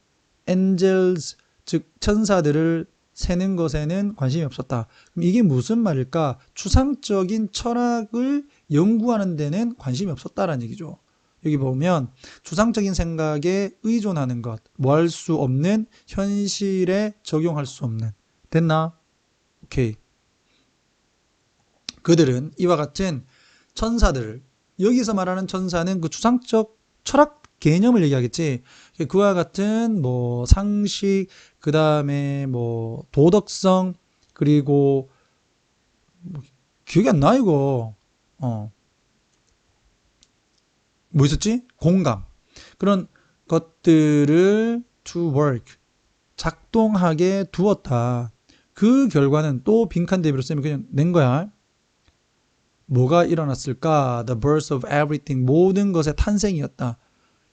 [SPEAKER 1] 엔젤스, 즉 천사들을 세는 것에는 관심이 없었다. 그럼 이게 무슨 말일까? 추상적인 철학을 연구하는 데는 관심이 없었다라는 얘기죠. 여기 보면 추상적인 생각에 의존하는 것, 뭐 할 수 없는, 현실에 적용할 수 없는. 됐나? 오케이. 그들은 이와 같은 천사들, 여기서 말하는 천사는 그 추상적 철학 개념을 얘기하겠지. 그와 같은 뭐 상식, 그 다음에 뭐 도덕성, 그리고 뭐 기억이 안 나 이거. 뭐 있었지? 공감. 그런 것들을 to work, 작동하게 두었다. 그 결과는 또 빈칸 대비로 쌤이 그냥 낸 거야. 뭐가 일어났을까? The birth of everything, 모든 것의 탄생이었다.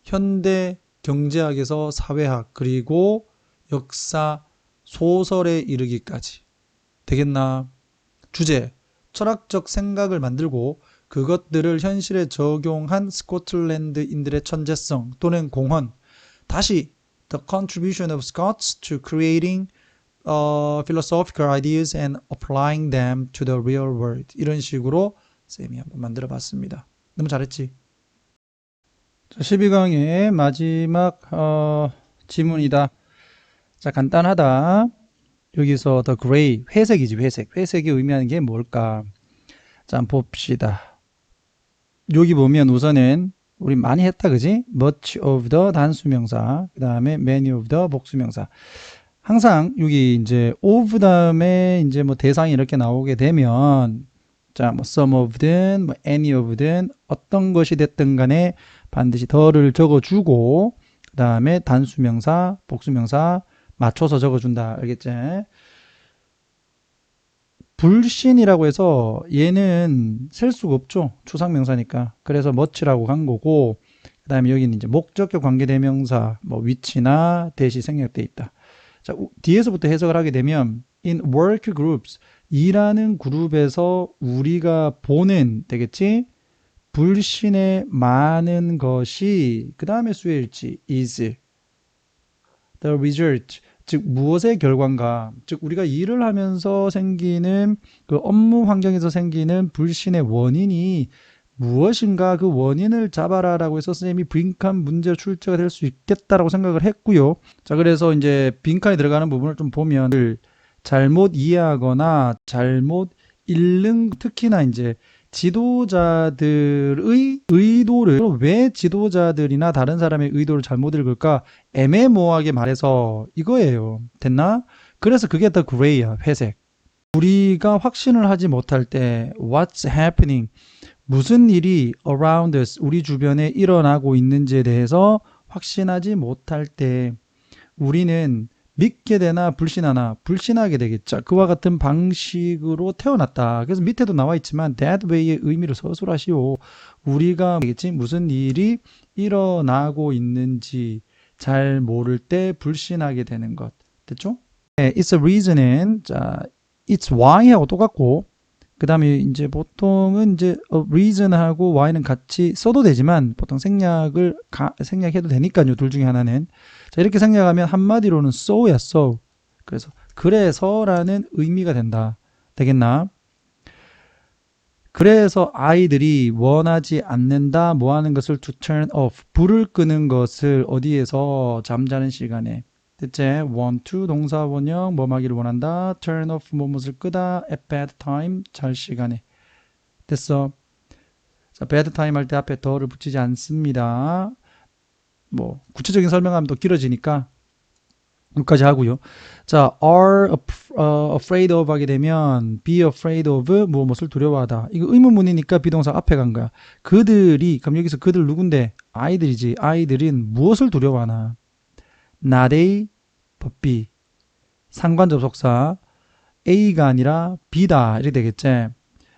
[SPEAKER 1] 현대 경제학에서 사회학, 그리고 역사, 소설에 이르기까지. 되겠나? 주제, 철학적 생각을 만들고 그것들을 현실에 적용한 스코틀랜드인들의 천재성 또는 공헌. 다시 the contribution of Scots to creating philosophical ideas and applying them to the real world. 이런 식으로 쌤이 한번 만들어 봤습니다. 너무 잘했지? 자, 12강의 마지막 지문이다. 자, 간단하다. 여기서 the gray, 회색이지, 회색. 회색이 의미하는 게 뭘까? 자, 한번 봅시다. 여기 보면 우선은 우리 많이 했다, 그지? much of the 단수명사, 그 다음에 many of the 복수명사. 항상 여기 이제 of 다음에 이제 뭐 대상이 이렇게 나오게 되면, 자, 뭐 some of든 뭐 any of든 어떤 것이 됐든 간에 반드시 더를 적어주고, 그 다음에 단수명사, 복수명사 맞춰서 적어준다. 알겠지? 불신이라고 해서 얘는 셀 수가 없죠. 추상명사니까. 그래서 much라고 간 거고, 그 다음에 여기는 이제 목적격 관계대명사, 뭐 which나 대시 생략돼 있다. 자, 뒤에서부터 해석을 하게 되면 in work groups, 일하는 그룹에서 우리가 보는, 되겠지? 불신의 많은 것이 그 다음에 수혜일치 is the result, 즉 무엇의 결과인가, 즉 우리가 일을 하면서 생기는 그 업무 환경에서 생기는 불신의 원인이 무엇인가, 그 원인을 잡아라라고 해서 선생님이 빈칸 문제 출제가 될 수 있겠다라고 생각을 했고요. 자, 그래서 이제 빈칸에 들어가는 부분을 좀 보면 잘못 이해하거나 잘못 읽는, 특히나 이제 지도자들의 의도를, 왜 지도자들이나 다른 사람의 의도를 잘못 읽을까 애매모호하게 말해서 이거예요. 됐나? 그래서 그게 더 그레이야, 회색. 우리가 확신을 하지 못할 때 what's happening, 무슨 일이 around us, 우리 주변에 일어나고 있는지에 대해서 확신하지 못할 때 우리는 믿게 되나 불신하나, 불신하게 되겠죠. 그와 같은 방식으로 태어났다. 그래서 밑에도 나와 있지만 that way의 의미를 서술하시오. 우리가 무슨 일이 일어나고 있는지 잘 모를 때 불신하게 되는 것. 됐죠? It's a reason은, 자, it's why하고 똑같고, 그 다음에 이제 보통은 이제 reason하고 why는 같이 써도 되지만 보통 생략해도 되니까요. 둘 중에 하나는. 자, 이렇게 생략하면 한마디로는 so야, so. 그래서 그래서라는 의미가 된다. 되겠나? 그래서 아이들이 원하지 않는다. 뭐 하는 것을 to turn off. 불을 끄는 것을 어디에서 잠자는 시간에. 됐지? want to 동사 원형 뭐하기를 원한다. turn off 무엇을 끄다. at bad time 잘 시간에. 됐어. 자, bad time 할 때 앞에 더를 붙이지 않습니다. 뭐 구체적인 설명하면 또 길어지니까 여기까지 하고요. 자, are afraid of 하게 되면 be afraid of 무엇을 두려워하다. 이거 의문문이니까 비동사 앞에 간 거야. 그들이 그럼 여기서 그들 누군데? 아이들이지. 아이들은 무엇을 두려워하나? not A, but B. 상관 접속사 A가 아니라 B다. 이렇게 되겠지.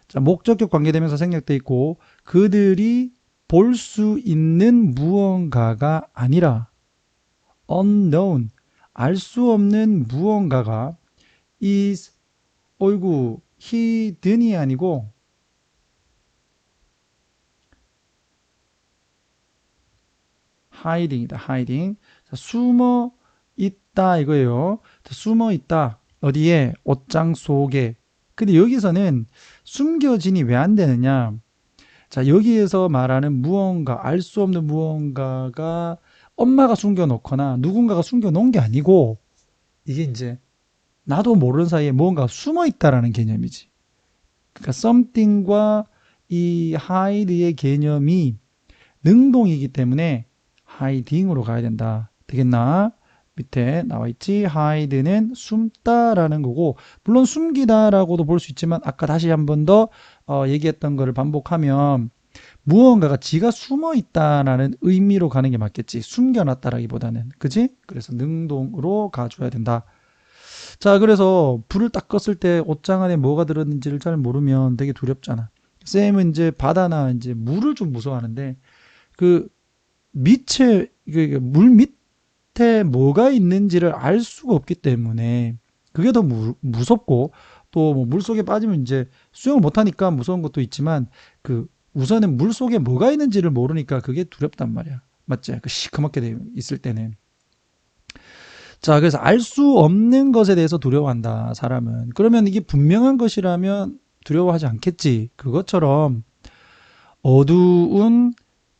[SPEAKER 1] 자, 목적격 관계대명사 생략돼 있고 그들이 볼 수 있는 무언가가 아니라 unknown 알 수 없는 무언가가 is 어이구 hidden이 아니고 hiding이다. hiding. 자, 숨어 있다 이거예요. 자, 숨어 있다. 어디에? 옷장 속에. 근데 여기서는 숨겨진이 왜 안 되느냐? 자, 여기에서 말하는 무언가, 알 수 없는 무언가가 엄마가 숨겨놓거나 누군가가 숨겨놓은 게 아니고 이게 이제 나도 모르는 사이에 무언가 숨어 있다라는 개념이지. 그러니까 something과 이 hide의 개념이 능동이기 때문에 hiding으로 가야 된다. 되겠나? 밑에 나와 있지. hide는 숨다라는 거고 물론 숨기다라고도 볼 수 있지만 아까 다시 한 번 더 얘기했던 거를 반복하면 무언가가 지가 숨어 있다라는 의미로 가는 게 맞겠지. 숨겨놨다라기보다는. 그지? 그래서 능동으로 가줘야 된다. 자, 그래서 불을 딱 껐을 때 옷장 안에 뭐가 들었는지를 잘 모르면 되게 두렵잖아. 쌤은 이제 바다나 이제 물을 좀 무서워하는데 그 밑에 물 밑에 뭐가 있는지를 알 수가 없기 때문에 그게 더 무섭고 또 뭐 물속에 빠지면 이제 수영을 못하니까 무서운 것도 있지만 그 우선은 물속에 뭐가 있는지를 모르니까 그게 두렵단 말이야. 맞지? 그 시커멓게 있을 때는. 자, 그래서 알 수 없는 것에 대해서 두려워한다, 사람은. 그러면 이게 분명한 것이라면 두려워하지 않겠지. 그것처럼 어두운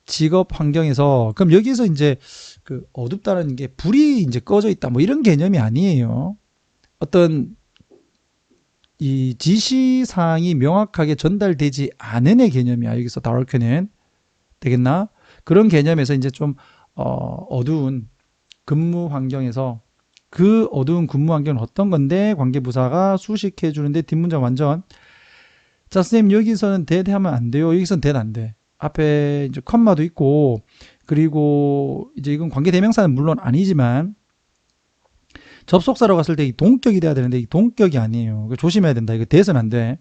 [SPEAKER 1] 직업 환경에서, 그럼 여기서 이제 그 어둡다는 게 불이 이제 꺼져 있다, 뭐 이런 개념이 아니에요. 어떤 이 지시사항이 명확하게 전달되지 않은 개념이야. 여기서 dark는. 되겠나? 그런 개념에서 이제 좀 어두운 근무 환경에서 그 어두운 근무 환경은 어떤 건데 관계부사가 수식해 주는데 뒷문장 완전 자 선생님 여기서는 that 하면 안 돼요. 여기서는 that 안 돼. 앞에 이제 컴마도 있고 그리고 이제 이건 관계대명사는 물론 아니지만 접속사로 갔을 때 이 동격이 돼야 되는데 이 동격이 아니에요. 조심해야 된다. 이거 that은 안 돼.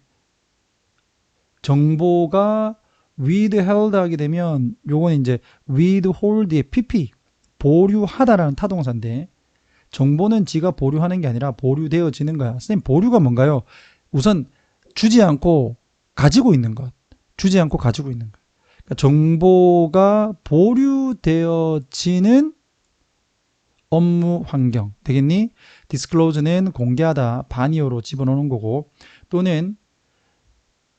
[SPEAKER 1] 정보가 withheld 하게 되면 요건 이제 withhold의 pp 보류하다라는 타동사인데 정보는 지가 보류하는 게 아니라 보류되어지는 거야. 선생님 보류가 뭔가요? 우선 주지 않고 가지고 있는 것. 주지 않고 가지고 있는 것. 그러니까 정보가 보류되어지는 업무 환경. 되겠니? disclose는 공개하다, 반이어로 집어넣는 거고 또는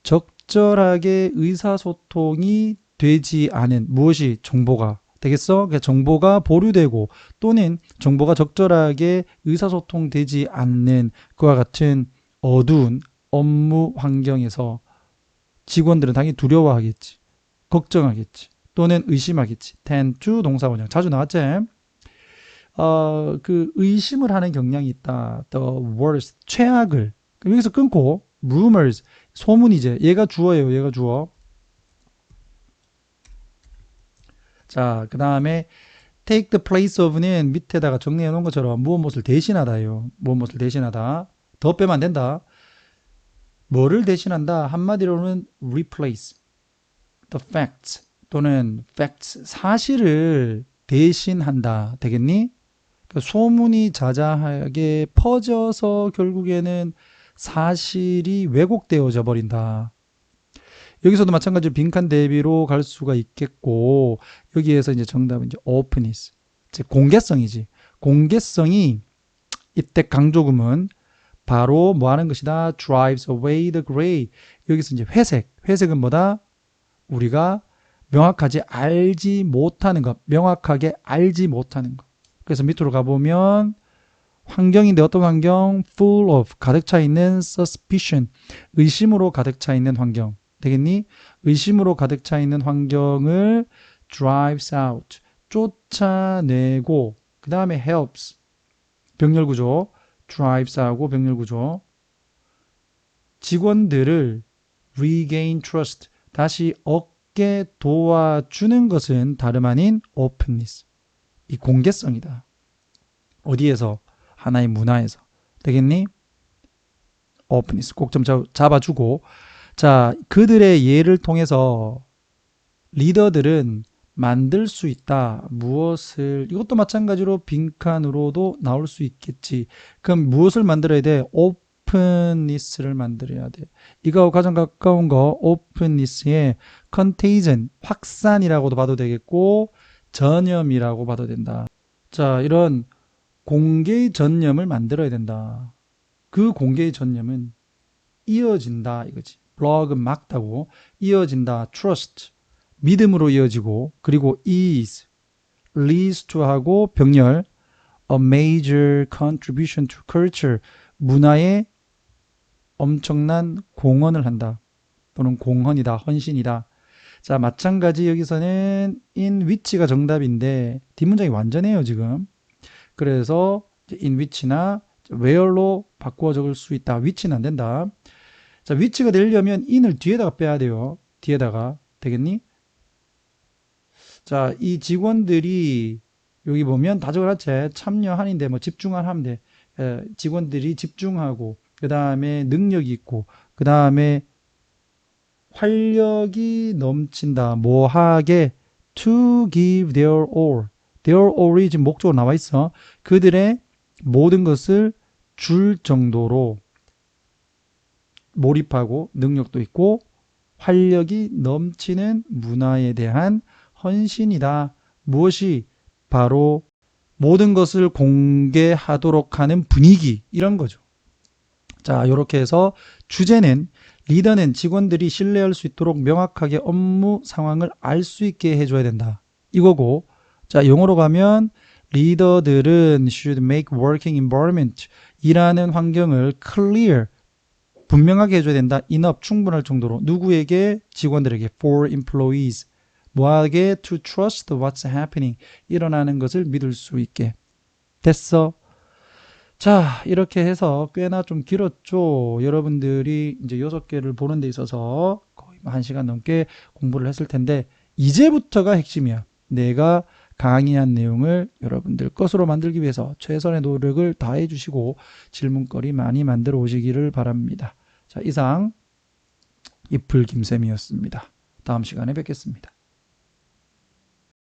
[SPEAKER 1] 적절하게 의사소통이 되지 않은 무엇이 정보가 되겠어? 그러니까 정보가 보류되고 또는 정보가 적절하게 의사소통되지 않는 그와 같은 어두운 업무 환경에서 직원들은 당연히 두려워하겠지. 걱정하겠지. 또는 의심하겠지. tend to 동사원형. 자주 나왔지? 그 의심을 하는 경향이 있다. the worst. 최악을. 여기서 끊고 rumors. 소문이제. 얘가 주어예요. 얘가 주어. 자, 그 다음에 take the place of는 밑에다가 정리해 놓은 것처럼 무엇을 대신하다예요. 무엇을 대신하다. 더 빼면 안 된다. 뭐를 대신한다? 한마디로는 replace the facts 또는 facts 사실을 대신한다. 되겠니? 그러니까 소문이 자자하게 퍼져서 결국에는 사실이 왜곡되어져 버린다. 여기서도 마찬가지로 빈칸 대비로 갈 수가 있겠고 여기에서 이제 정답은 이제 openness, 즉 공개성이지. 공개성이 이때 강조금은 바로 뭐 하는 것이다? drives away the gray. 여기서 이제 회색. 회색은 뭐다? 우리가 명확하게 알지 못하는 것. 명확하게 알지 못하는 것. 그래서 밑으로 가보면 환경인데 어떤 환경? full of. 가득 차 있는 suspicion. 의심으로 가득 차 있는 환경. 되겠니? 의심으로 가득 차 있는 환경을 drives out. 쫓아내고 그 다음에 helps. 병렬 구조. drives하고 병렬 구조. 직원들을 regain trust. 다시 얻게 도와주는 것은 다름 아닌 openness. 이 공개성이다. 어디에서? 하나의 문화에서. 되겠니? openness. 꼭 좀 잡아주고. 자, 그들의 예를 통해서 리더들은 만들 수 있다. 무엇을? 이것도 마찬가지로 빈칸으로도 나올 수 있겠지. 그럼 무엇을 만들어야 돼? openness를 만들어야 돼. 이거하고 가장 가까운 거 openness의 contagion, 확산이라고도 봐도 되겠고 전염이라고 봐도 된다. 자, 이런 공개의 전염을 만들어야 된다. 그 공개의 전염은 이어진다 이거지. 블럭은 막다고 이어진다. trust, 믿음으로 이어지고, 그리고 is, leads to 하고 병렬 a major contribution to culture, 문화에 엄청난 공헌을 한다. 또는 공헌이다, 헌신이다. 자, 마찬가지 여기서는 in which가 정답인데 뒷문장이 완전해요 지금. 그래서 in which나 where로 바꾸어 적을 수 있다. which는 안 된다. 자, which가 되려면 in을 뒤에다가 빼야 돼요. 뒤에다가. 되겠니? 자, 이 직원들이 여기 보면 다 적어놨지. 참여한인데 뭐 집중한 하면 돼. 직원들이 집중하고 그 다음에 능력이 있고 그 다음에 활력이 넘친다. 뭐하게? to give their all. their all이 지금 목적으로 나와 있어. 그들의 모든 것을 줄 정도로 몰입하고 능력도 있고 활력이 넘치는 문화에 대한 헌신이다. 무엇이? 바로 모든 것을 공개하도록 하는 분위기, 이런 거죠. 자, 이렇게 해서 주제는 리더는 직원들이 신뢰할 수 있도록 명확하게 업무 상황을 알 수 있게 해줘야 된다. 이거고, 자, 영어로 가면 리더들은 should make working environment, 일하는 환경을 clear, 분명하게 해줘야 된다. enough, 충분할 정도로. 누구에게? 직원들에게. for employees. 뭐하게? to trust what's happening. 일어나는 것을 믿을 수 있게. 됐어. 자, 이렇게 해서 꽤나 좀 길었죠. 여러분들이 이제 6개를 보는 데 있어서 거의 1시간 넘게 공부를 했을 텐데 이제부터가 핵심이야. 내가 강의한 내용을 여러분들 것으로 만들기 위해서 최선의 노력을 다해 주시고 질문거리 많이 만들어 오시기를 바랍니다. 자, 이상 이풀 김쌤이었습니다. 다음 시간에 뵙겠습니다.